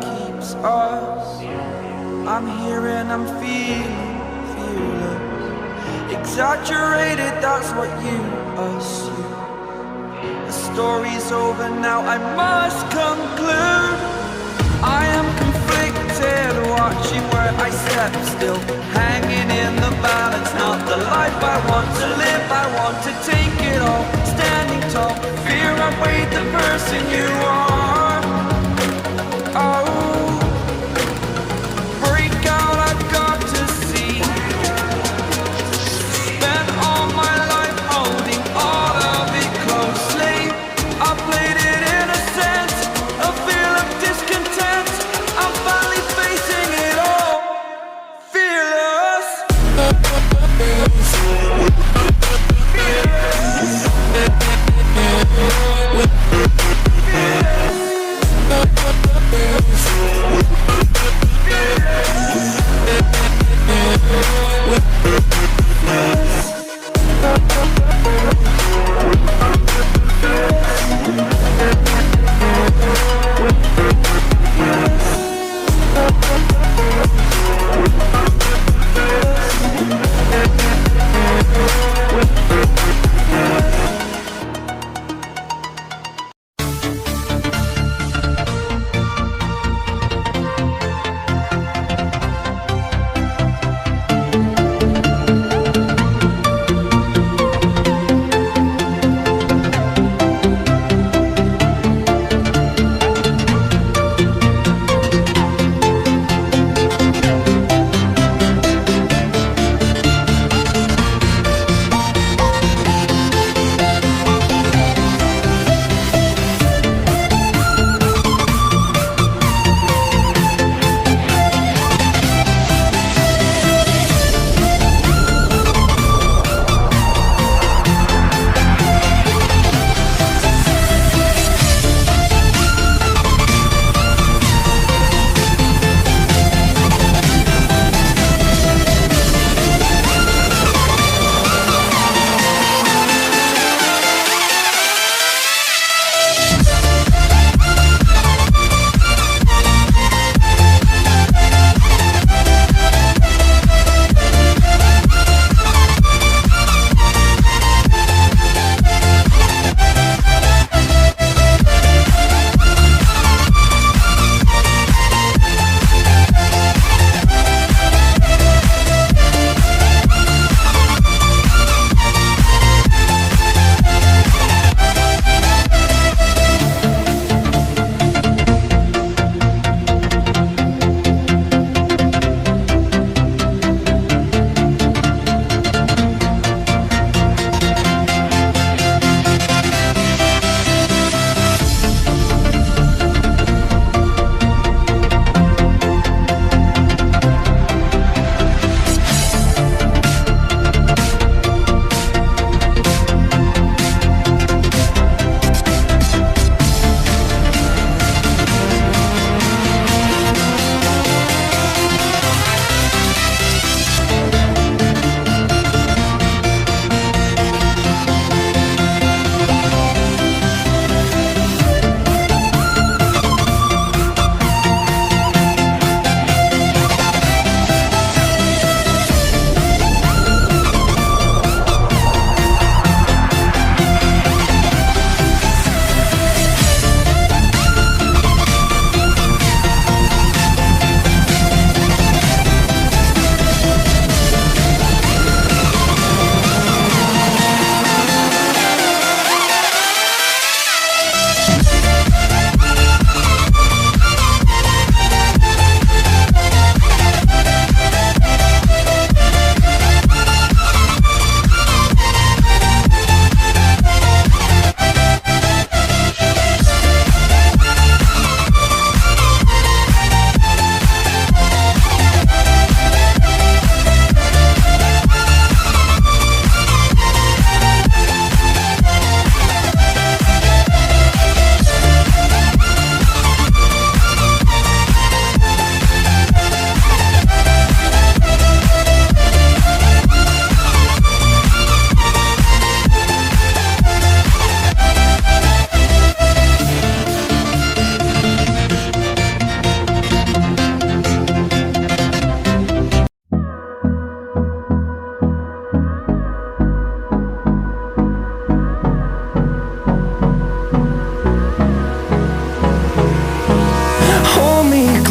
keeps us. I'm here and I'm feeling fearless. Exaggerated, that's what you assume. The story's over now, I must conclude. I am conflicted, watching where I step still, hanging in the balance. Not the life I want to live, I want to take it all, standing tall. Fear outweighed the person you are. Oh, break out, I've got to see. Spent all my life holding all of it closely. I played it innocent, a feel of discontent. I'm finally facing it all, fearless. Fearless.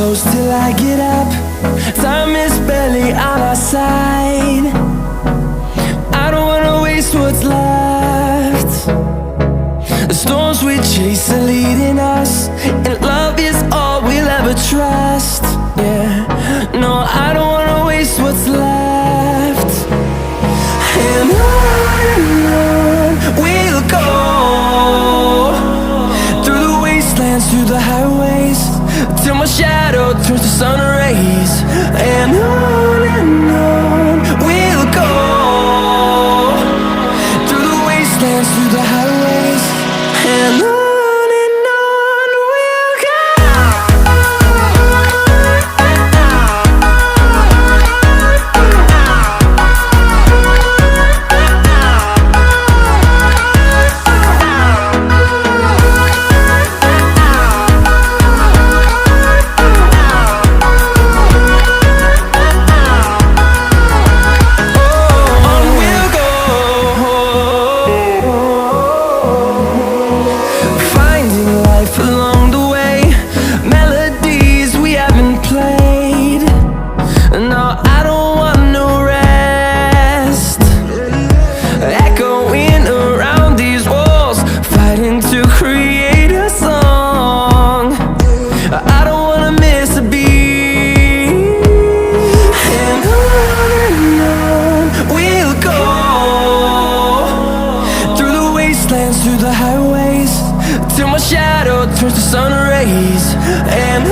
close till I get up. Time is barely on our side. I don't wanna waste what's left. The storms we chase are leading us, and love is all we'll ever trust. Yeah, no, I don't wanna waste what's left. And on we'll go, through the wastelands, through the highways, till my shadow turns to sun rays. And on we'll go, through the wastelands, through the highways, and on we'll go. Along the way, melodies we haven't played. No, I don't want no rest. Echoing around these walls, fighting to create a song. I don't wanna miss a beat. And on we'll go, through the wastelands, through the highways, till my shadow turns to sun rays. And